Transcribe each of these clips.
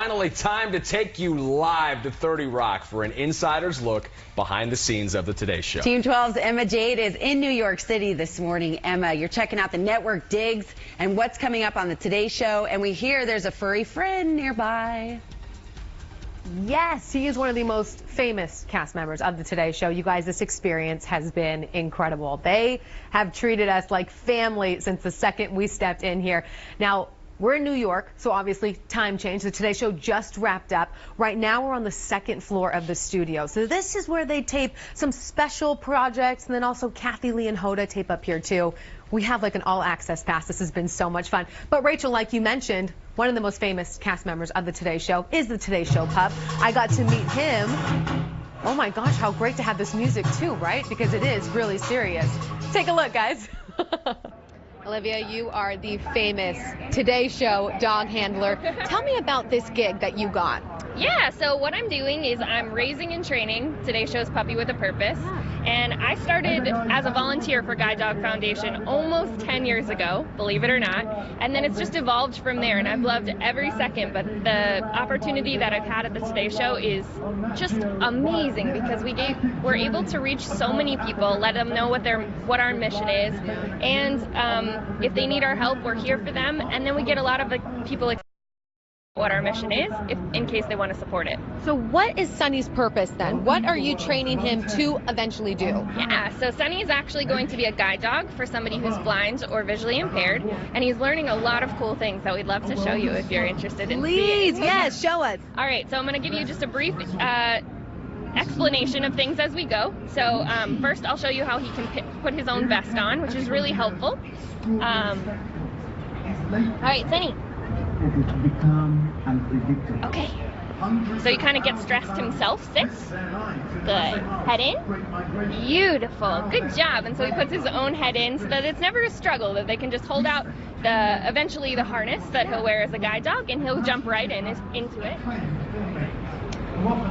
finally time to take you live to 30 Rock for an insider's look behind the scenes of the Today Show. Team 12's Emma Jade is in New York City this morning. Emma, you're checking out the network digs and what's coming up on the Today Show, and we hear there's a furry friend nearby. Yes, he is one of the most famous cast members of the Today Show. You guys, this experience has been incredible. They have treated us like family since the second we stepped in here. Now, we're in New York, so obviously time change. The Today Show just wrapped up. Right now we're on the second floor of the studio. So this is where they tape some special projects, and then also Kathy Lee and Hoda tape up here too. We have like an all-access pass. This has been so much fun. But Rachel, like you mentioned, one of the most famous cast members of the Today Show is the Today Show pup. I got to meet him. Oh my gosh, how great to have this music too, right? Because it is really serious. Take a look, guys. Olivia, you are the famous Today Show dog handler. Tell me about this gig that you got. Yeah, so what I'm doing is I'm raising and training Today Show's Puppy with a Purpose. And I started as a volunteer for Guide Dog Foundation almost 10 years ago, believe it or not. And then it's just evolved from there, and I've loved every second. But the opportunity that I've had at the Today Show is just amazing because we're able to reach so many people, let them know what our mission is. And if they need our help, we're here for them. And then we get a lot of people what our mission is, in case they want to support it. So what is Sunny's purpose then? What are you training him to eventually do? Yeah, so Sunny is actually going to be a guide dog for somebody who's blind or visually impaired, and he's learning a lot of cool things that we'd love to show you if you're interested in seeing. Please, yes, show us. All right, so I'm going to give you just a brief explanation of things as we go. So first I'll show you how he can put his own vest on, which is really helpful. All right, Sunny. Okay, so he kind of gets dressed himself. Sit. Good. Head in. Beautiful. Good job. And so he puts his own head in so that it's never a struggle, that they can just hold out eventually the harness that he'll wear as a guide dog, and he'll jump right into it.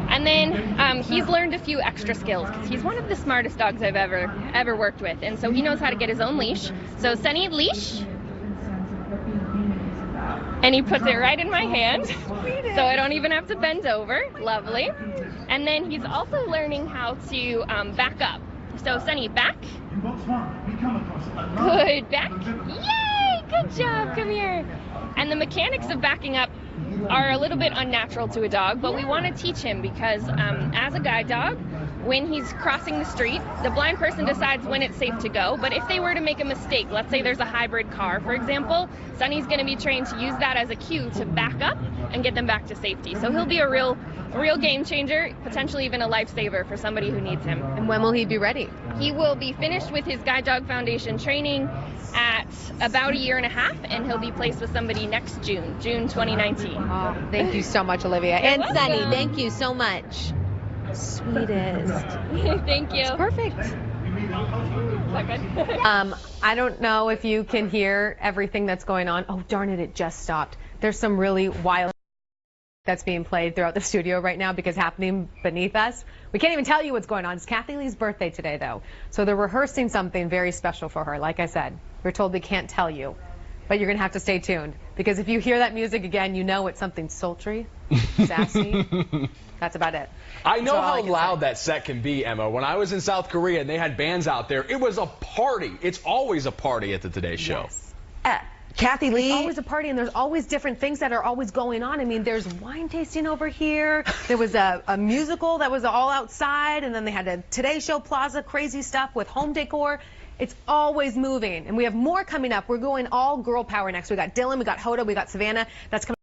And then he's learned a few extra skills because he's one of the smartest dogs I've ever worked with, and so he knows how to get his own leash. So Sunny, leash. And he puts it right in my hand, so I don't even have to bend over. Lovely. And then he's also learning how to back up. So Sunny, back. Good, back. Yay! Good job, come here. And the mechanics of backing up are a little bit unnatural to a dog, but we want to teach him because as a guide dog, when he's crossing the street, the blind person decides when it's safe to go. But if they were to make a mistake, let's say there's a hybrid car, for example, Sunny's going to be trained to use that as a cue to back up and get them back to safety. So he'll be a real game changer, potentially even a lifesaver for somebody who needs him. And when will he be ready? He will be finished with his Guide Dog Foundation training at about a year and a half, and he'll be placed with somebody next June 2019. Oh, thank you so much, Olivia. You're and welcome. Sunny, thank you so much. Sweetest. Thank you. It's perfect. I don't know if you can hear everything that's going on. Oh, darn it just stopped. There's some really wild that's being played throughout the studio right now because happening beneath us. We can't even tell you what's going on. It's Kathy Lee's birthday today, though. So they're rehearsing something very special for her. Like I said, we're told we can't tell you, but you're going to have to stay tuned because if you hear that music again, you know it's something sultry, sassy. That's about it. I know how loud that set can be, Emma. When I was in South Korea and they had bands out there, it was a party. It's always a party at the Today Show. Yes. Kathy Lee. It's always a party, and there's always different things that are always going on. I mean, there's wine tasting over here. There was a musical that was all outside, and then they had a Today Show Plaza, crazy stuff with home decor. It's always moving, and we have more coming up. We're going all girl power next. We got Dylan, we got Hoda, we got Savannah. That's coming.